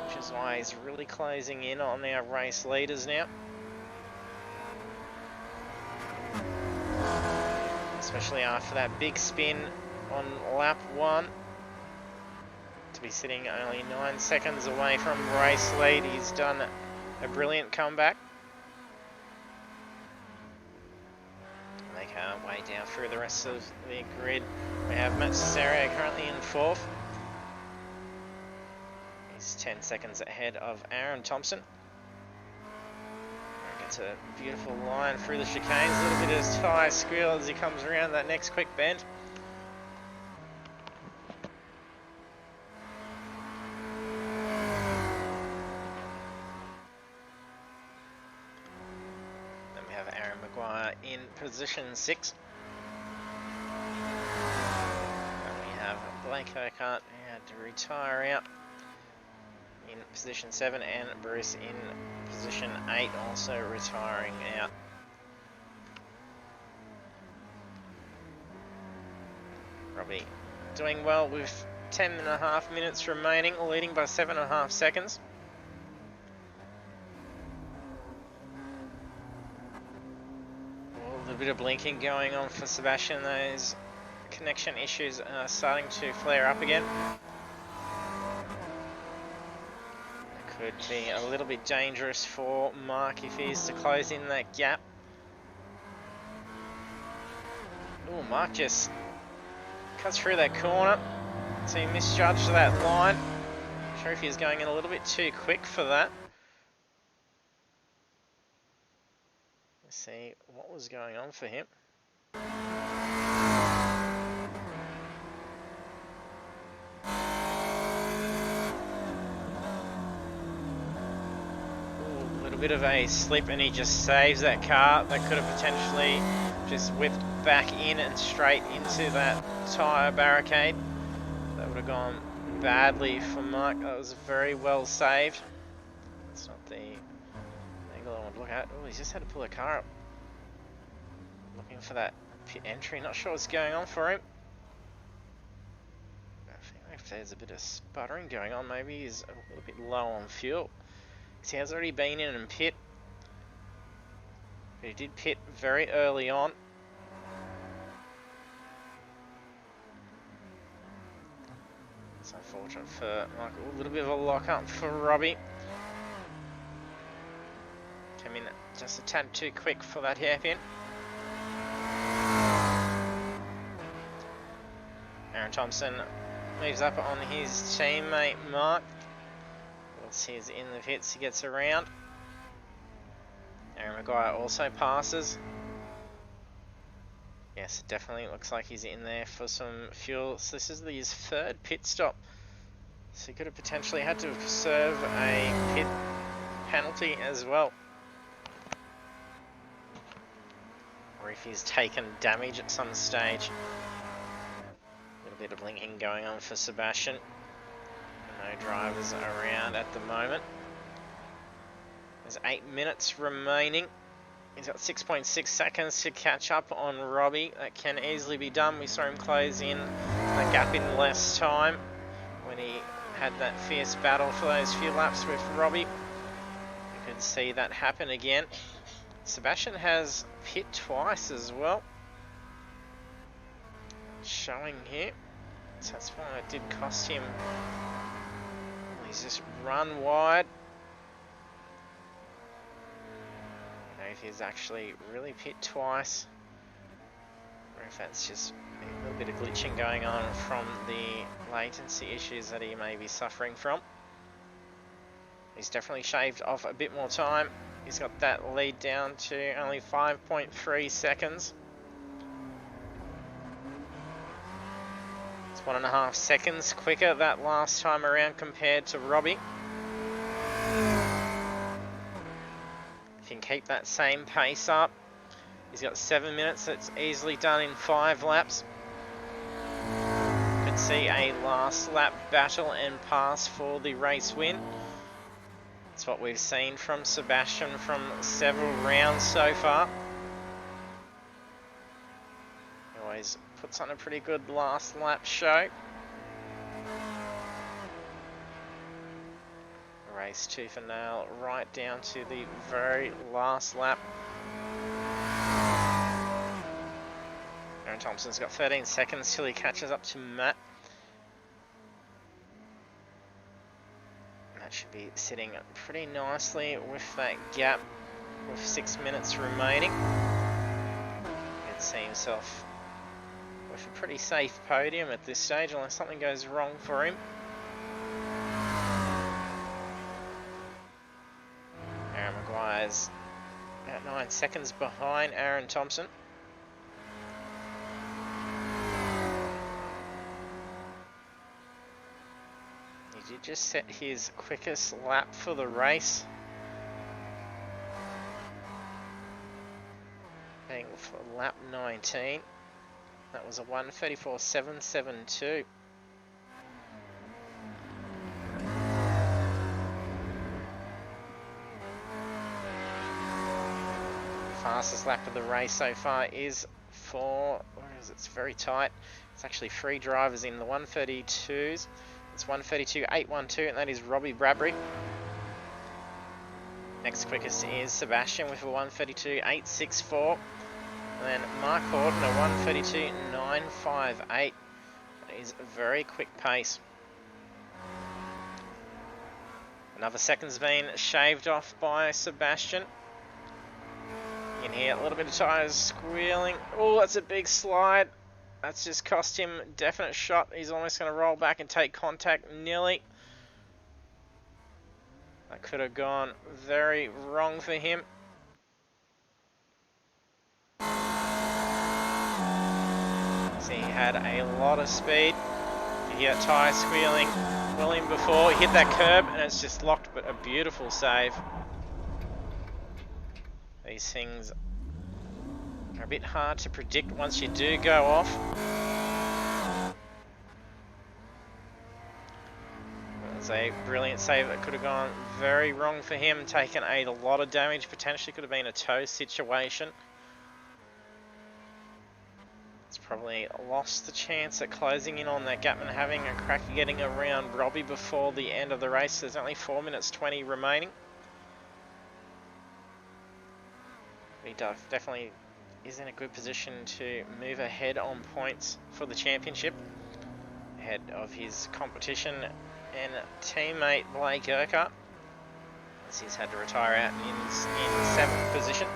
which is why he's really closing in on our race leaders now. Especially after that big spin on lap 1. To be sitting only 9 seconds away from race lead, he's done a brilliant comeback. Make our way down through the rest of the grid. We have Matt Cesario currently in 4th. He's 10 seconds ahead of Aaron Thompson. Gets a beautiful line through the chicanes. A little bit of tyre squeal as he comes around that next quick bend. In position 6. And we have Blake Urquhart who had to retire out in position 7, and Bruce in position 8 also retiring out. Robbie doing well with 10.5 minutes remaining, leading by 7.5 seconds. A bit of blinking going on for Sebastian. Those connection issues are starting to flare up again. It could be a little bit dangerous for Mark if he is to close in that gap. Oh, Mark just cuts through that corner. So he misjudged that line. Not sure if he was going in a little bit too quick for that. See what was going on for him. Ooh, a little bit of a slip and he just saves that car. That could have potentially just whipped back in and straight into that tyre barricade. That would have gone badly for Mark. That was very well saved. It's not the angle I want to look at. Oh, he's just had to pull the car up. Looking for that pit entry. Not sure what's going on for him. I think if there's a bit of sputtering going on, maybe he's a little bit low on fuel. Because he has already been in and pit. But he did pit very early on. It's unfortunate for Michael. A little bit of a lock up for Robbie. Came in just a tad too quick for that hairpin. Aaron Thompson moves up on his teammate Mark. Once he's in the pits, he gets around. Aaron Maguire also passes. Yes, it definitely looks like he's in there for some fuel. So this is his 3rd pit stop. So he could have potentially had to serve a pit penalty as well. Or if he's taken damage at some stage. A little bit of blinking going on for Sebastian. No drivers around at the moment. There's 8 minutes remaining. He's got 6.6 seconds to catch up on Robbie. That can easily be done. We saw him close in a gap in less time when he had that fierce battle for those few laps with Robbie. You could see that happen again. Sebastian has pit twice as well. Showing here. So that's why it did cost him. He's just run wide. I don't know if he's actually really pit twice, or if that's just a little bit of glitching going on from the latency issues that he may be suffering from. He's definitely shaved off a bit more time. He's got that lead down to only 5.3 seconds. It's 1.5 seconds quicker that last time around compared to Robbie. If he can keep that same pace up, he's got 7 minutes. That's easily done in 5 laps. Could see a last lap battle and pass for the race win. It's what we've seen from Sebastian from several rounds so far. always puts on a pretty good last lap show. Race tooth and nail right down to the very last lap. Aaron Thompson's got 13 seconds till he catches up to Matt. Matt should be sitting pretty nicely with that gap with 6 minutes remaining. He can see himself with a pretty safe podium at this stage unless something goes wrong for him. Aaron Maguire's about 9 seconds behind Aaron Thompson. He did just set his quickest lap for the race. Being for lap 19. That was a 1:34.772. Fastest lap of the race so far is for, where is it? It's very tight. It's actually 3 drivers in the 1:32s. It's 1:32.812, and that is Robbie Bradbury. Next quickest is Sebastian with a 1:32.864. And then Mark Oulton, a 1:32.958. That is a very quick pace. Another second's been shaved off by Sebastian. In here, a little bit of tyres squealing. Oh, that's a big slide. That's just cost him a definite shot. He's almost going to roll back and take contact nearly. That could have gone very wrong for him. See, he had a lot of speed. You hear that tyre squealing. William before, he hit that curb and it's just locked, but a beautiful save. These things are a bit hard to predict once you do go off. It was a brilliant save that could have gone very wrong for him, taken a lot of damage, potentially could have been a tow situation. It's probably lost the chance at closing in on that gap and having a crack at getting around Robbie before the end of the race. There's only 4 minutes 20 remaining. He definitely is in a good position to move ahead on points for the championship, ahead of his competition and teammate Blake Urquhart, as he's had to retire out in 7th position.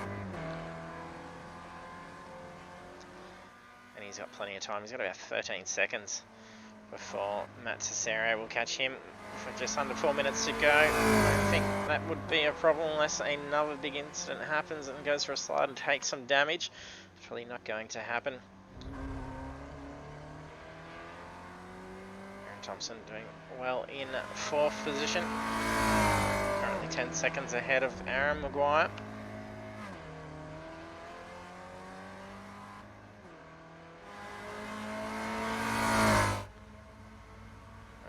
And he's got plenty of time. He's got about 13 seconds before Matt Cesare will catch him. For just under 4 minutes to go. I don't think that would be a problem unless another big incident happens and goes for a slide and takes some damage. It's probably not going to happen. Aaron Thompson doing well in 4th position. Currently 10 seconds ahead of Aaron Maguire.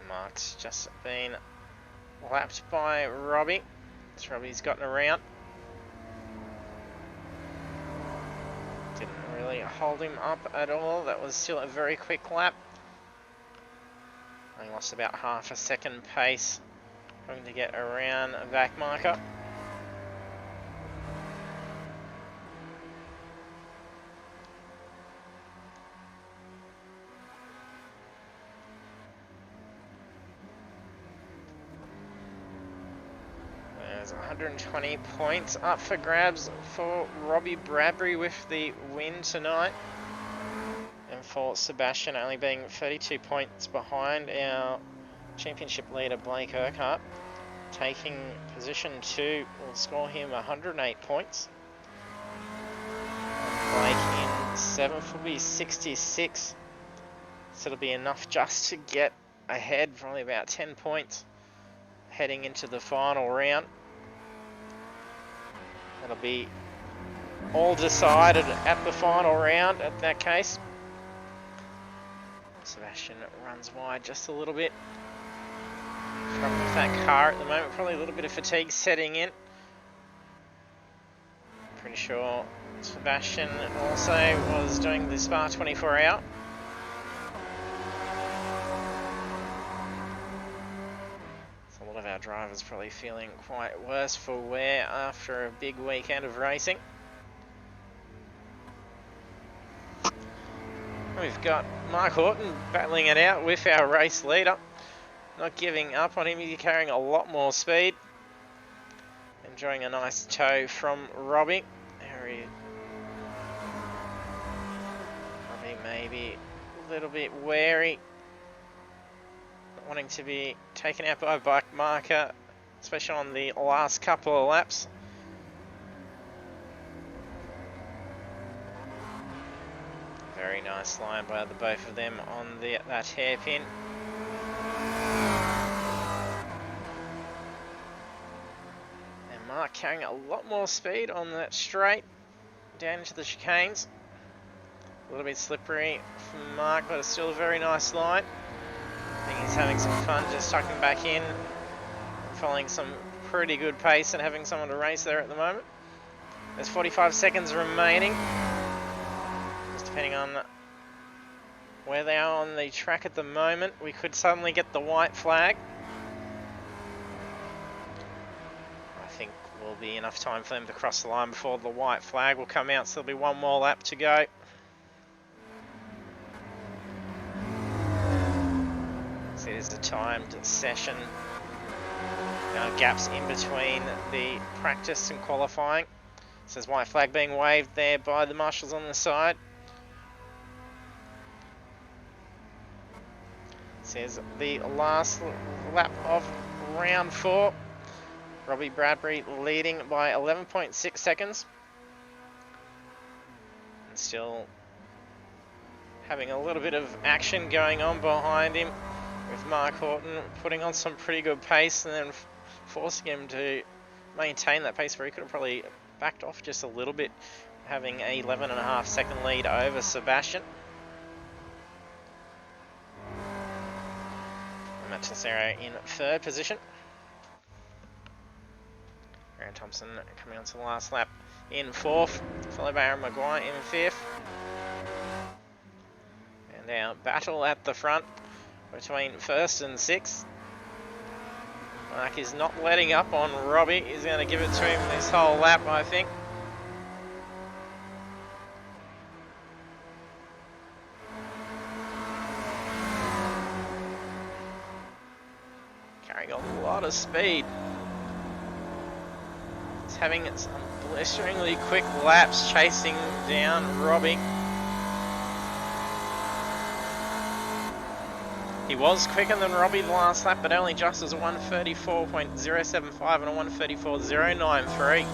Mark's just been lapped by Robbie. So Robbie's gotten around. Didn't really hold him up at all. That was still a very quick lap. He lost about half a second pace, trying to get around a back marker. There's 120 points up for grabs for Robbie Bradbury with the win tonight. And for Sebastian, only being 32 points behind our championship leader Blake Urquhart. Taking position 2 will score him 108 points. Blake in 7th will be 66. So it'll be enough just to get ahead, probably about 10 points heading into the final round. It'll be all decided at the final round at that case. Sebastian runs wide just a little bit. Struggling with that car at the moment, probably a little bit of fatigue setting in. Pretty sure Sebastian also was doing the Spa 24 hour. So a lot of our drivers probably feeling quite worse for wear after a big weekend of racing. We've got Mark Oulton battling it out with our race leader. Not giving up on him, he's carrying a lot more speed. Enjoying a nice tow from Robbie. Robbie maybe a little bit wary. Not wanting to be taken out by a bike marker, especially on the last couple of laps. Very nice line by the both of them on that hairpin. And Mark carrying a lot more speed on that straight down into the chicanes. A little bit slippery from Mark, but it's still a very nice line. I think he's having some fun just tucking back in, following some pretty good pace and having someone to race there at the moment. There's 45 seconds remaining. Just depending on where they are on the track at the moment, we could suddenly get the white flag. I think will be enough time for them to cross the line before the white flag will come out, so there'll be one more lap to go. So it is a timed session. Gaps in between the practice and qualifying. So there's white flag being waved there by the marshals on the side. Says the last lap of round 4. Robbie Bradbury leading by 11.6 seconds. And still having a little bit of action going on behind him, with Mark Oulton putting on some pretty good pace and then forcing him to maintain that pace where he could have probably backed off just a little bit, having a 11.5 second lead over Sebastian. Matt Tessero in 3rd position. Aaron Thompson coming on to the last lap in 4th, followed by Aaron Maguire in 5th. And our battle at the front between 1st and 6th. Mark is not letting up on Robbie. He's going to give it to him this whole lap, I think. Carrying a lot of speed. He's having some blisteringly quick laps chasing down Robbie. He was quicker than Robbie the last lap, but only just as a 1:34.075 and a 1:34.093.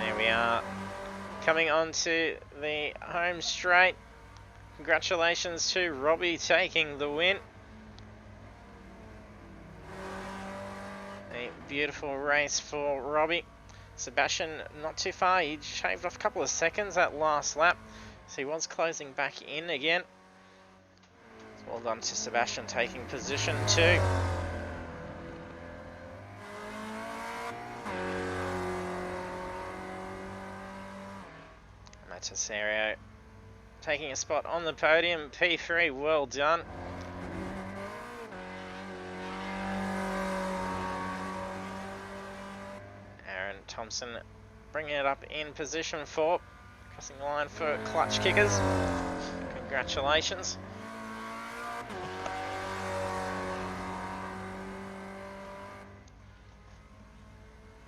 There we are, coming onto the home straight. Congratulations to Robbie taking the win. A beautiful race for Robbie. Sebastian not too far, he shaved off a couple of seconds that last lap, so he was closing back in again. Well done to Sebastian taking position 2. Matt Tessero taking a spot on the podium, P3, well done. Aaron Thompson bringing it up in position 4, crossing the line for clutch kickers. Congratulations.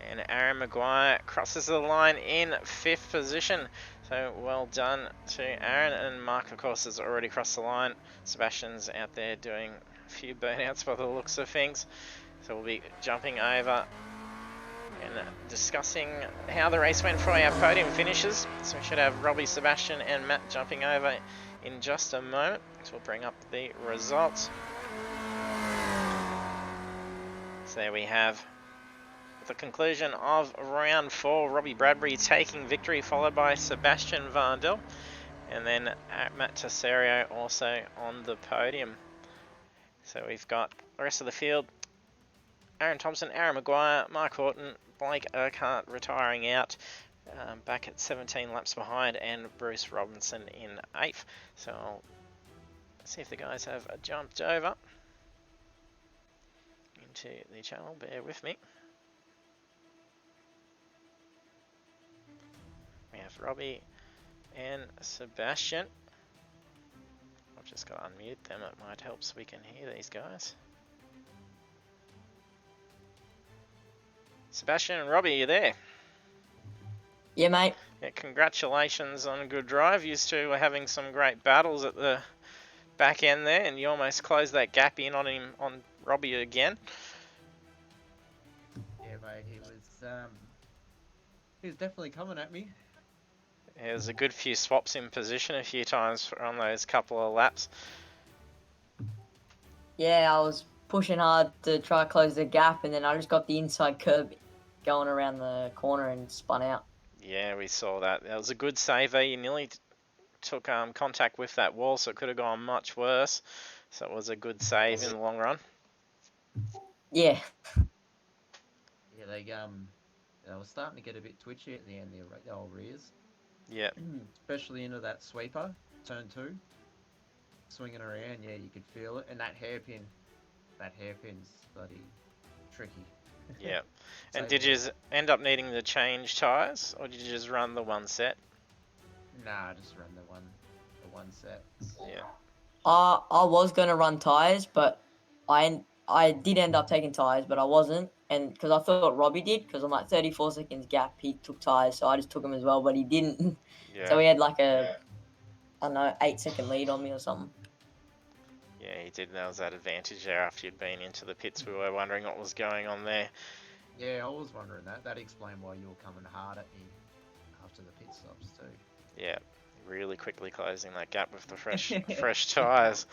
And Aaron Maguire crosses the line in 5th position. So well done to Aaron. And Mark, of course, has already crossed the line. Sebastian's out there doing a few burnouts by the looks of things. So we'll be jumping over and discussing how the race went for our podium finishes. So we should have Robbie, Sebastian and Matt jumping over in just a moment. So we'll bring up the results. So there we have the conclusion of round 4, Robbie Bradbury taking victory, followed by Sebastian Vandel, and then Matt Tessero also on the podium. So we've got the rest of the field: Aaron Thompson, Aaron Maguire, Mark Oulton, Blake Urquhart retiring out, back at 17 laps behind, and Bruce Robinson in 8th. So I'll see if the guys have jumped over into the channel. Bear with me. We have Robbie and Sebastian. I've just got to unmute them, it might help so we can hear these guys. Sebastian and Robbie, you there? Yeah, mate. Yeah, congratulations on a good drive. You two were having some great battles at the back end there, and you almost closed that gap in on him, on Robbie again. Yeah, mate, he was definitely coming at me. There was a good few swaps in position a few times on those couple of laps. Yeah, I was pushing hard to try to close the gap, and then I just got the inside curb going around the corner and spun out. Yeah, we saw that. That was a good save there. You nearly took contact with that wall, so it could have gone much worse. So it was a good save in the long run. Yeah. Yeah, they were starting to get a bit twitchy at the end, the old rears. Yeah. Especially into that sweeper, turn 2. Swinging around, yeah, you could feel it. And that hairpin's bloody tricky. Yeah. And did you end up needing to change tyres, or did you just run the one set? Nah, just run the one set. Yeah. I was going to run tyres, but I did end up taking tyres, but I wasn't. And because I thought Robbie did, because I'm like 34 seconds gap, he took tyres, so I just took him as well, but he didn't. Yeah. So he had like I don't know, 8-second lead on me or something. Yeah, he did. That was that advantage there after you'd been into the pits. We were wondering what was going on there. Yeah, I was wondering that. That explained why you were coming hard at me after the pit stops too. Yeah, really quickly closing that gap with the fresh tyres.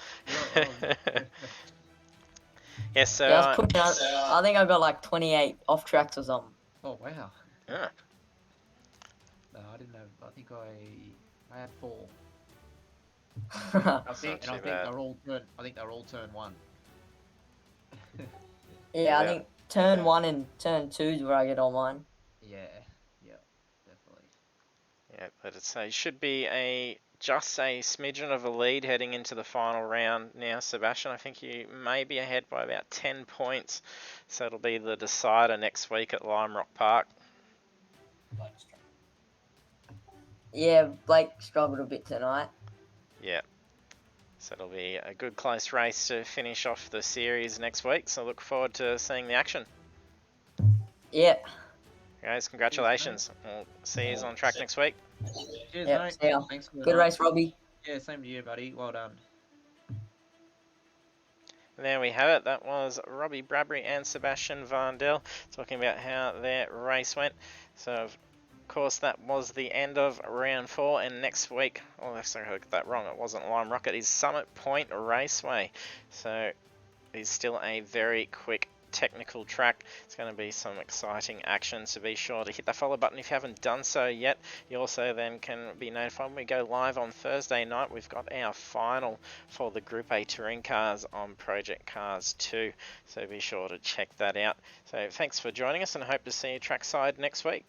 Yes, so yeah, I was pushing. I think I got like 28 off tracks or something. Oh wow. Yeah. No, I didn't have. I think I had 4. I think they're all turn 1. Yeah, I think turn 1 and turn 2 is where I get all mine. Yeah, definitely. Yeah, but it should be just a smidgen of a lead heading into the final round now, Sebastian. I think you may be ahead by about 10 points, so it'll be the decider next week at Lime Rock Park. Yeah, Blake struggled a bit tonight. Yeah. So it'll be a good close race to finish off the series next week, so look forward to seeing the action. Yeah. Guys, congratulations. We'll see you on track next week. Cheers, Yep, mate. see ya. Thanks for Good race, Robbie. Yeah, same to you, buddy. Well done. There we have it. That was Robbie Bradbury and Sebastian Vandel talking about how their race went. So, of course, that was the end of round 4. And next week, oh, sorry, I got that wrong. It wasn't Lime Rock. It is Summit Point Raceway. So, it's still a very quick technical track. It's going to be some exciting action, so be sure to hit the follow button if you haven't done so yet. You also then can be notified when we go live on Thursday night. We've got our final for the Group A touring cars on Project Cars 2, so be sure to check that out. So thanks for joining us, and I hope to see you trackside next week.